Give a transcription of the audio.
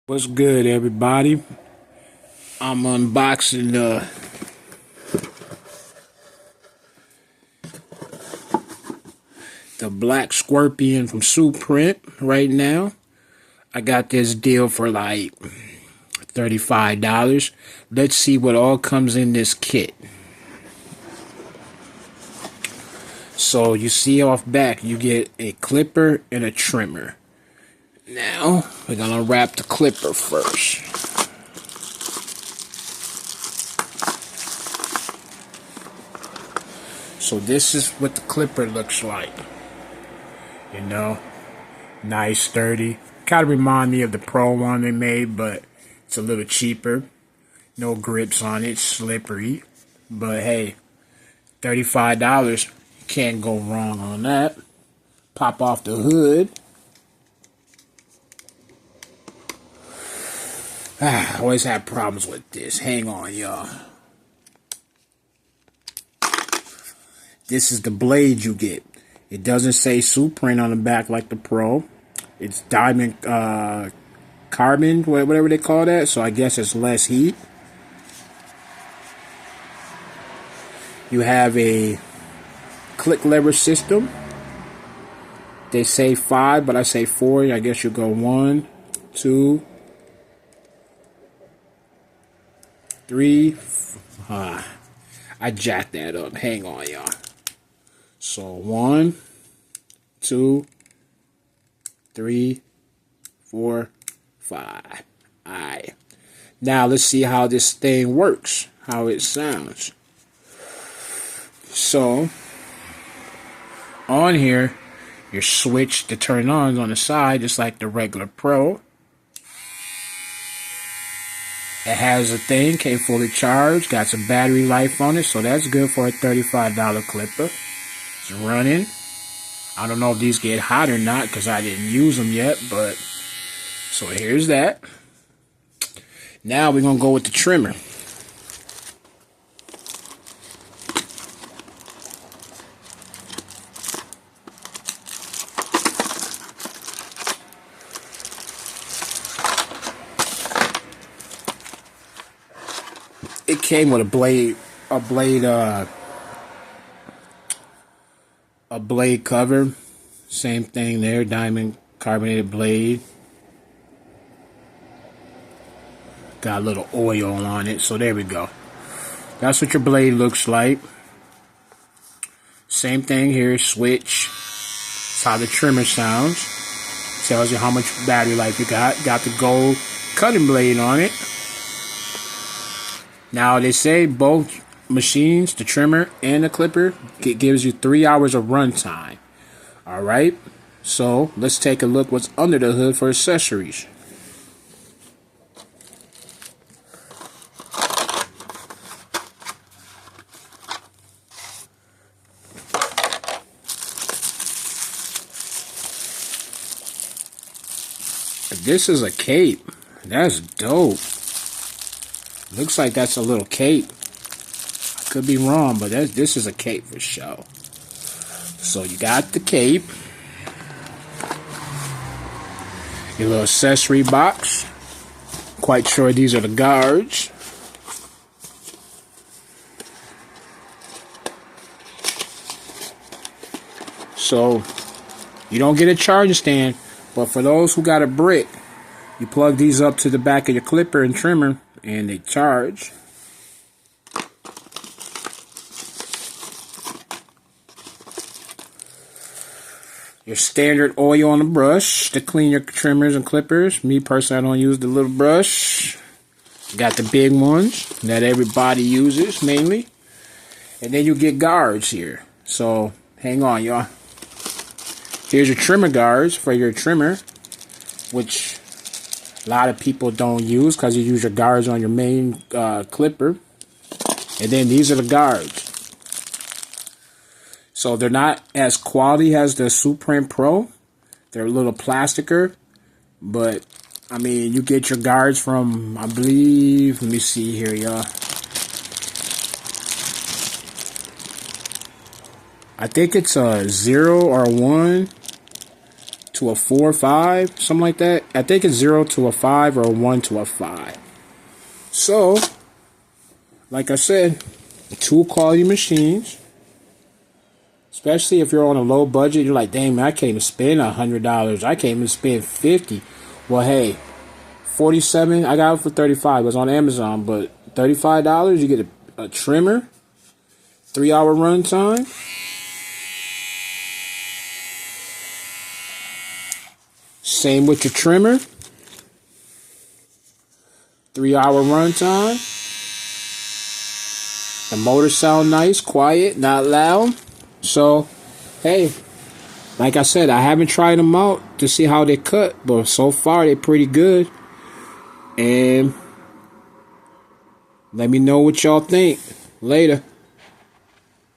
What's good, everybody? I'm unboxing the Black Scorpion from Suprent right now. I got this deal for like $35. Let's see what all comes in this kit. So you see off back, you get a clipper and a trimmer. Now, we're gonna wrap the clipper first. So this is what the clipper looks like. You know, nice, sturdy. Kind of remind me of the Pro one they made, but it's a little cheaper. No grips on it, slippery. But hey, $35, you can't go wrong on that. Pop off the hood. I always have problems with this. Hang on, y'all. This is the blade you get. It doesn't say Suprent on the back like the Pro. It's diamond carbon, whatever they call that. So I guess it's less heat. You have a click lever system. They say 5, but I say 4. I guess you go 1, 2, 3. I jacked that up. Hang on, y'all. So 1, 2, 3, 4, 5. Alright. Now let's see how this thing works. How it sounds. So on here, your switch to turn on the side, just like the regular Pro. It has a thing, came fully charged, got some battery life on it, so that's good for a $35 clipper. It's running. I don't know if these get hot or not because I didn't use them yet, but so here's that. Now we're gonna go with the trimmer. It came with a blade cover. Same thing there, diamond carbonated blade. Got a little oil on it, so there we go. That's what your blade looks like. Same thing here, switch. That's how the trimmer sounds. Tells you how much battery life you got. Got the gold cutting blade on it. Now they say both machines, the trimmer and the clipper, it gives you 3 hours of run time. Alright, so let's take a look what's under the hood for accessories. This is a cape. That's dope. Looks like that's a little cape. I could be wrong, but this is a cape for sure. So you got the cape. Your little accessory box. Quite sure these are the guards. So you don't get a charging stand, but for those who got a brick, you plug these up to the back of your clipper and trimmer and they charge. Your standard oil on the brush to clean your trimmers and clippers. Me personally, I don't use the little brush. Got the big ones that everybody uses mainly. And then you get guards here. So hang on, y'all. Here's your trimmer guards for your trimmer, which a lot of people don't use because you use your guards on your main clipper. And then these are the guards. So they're not as quality as the Suprent Pro. They're a little plasticer. But, I mean, you get your guards from, I believe, let me see here, y'all. I think it's a 0 or 1 to a 4 or 5, something like that. I think it's 0 to a 5 or a 1 to a 5. So, like I said, 2 quality machines. Especially if you're on a low budget, you're like, dang man, I can't even spend $100. I can't even spend $50. Well, hey, 47. I got it for 35. It was on Amazon, but $35, you get a trimmer, 3-hour runtime. Same with your trimmer, 3-hour runtime. The motor sound nice, quiet, not loud. So, hey, like I said, I haven't tried them out to see how they cut, but so far they're pretty good. And let me know what y'all think. Later.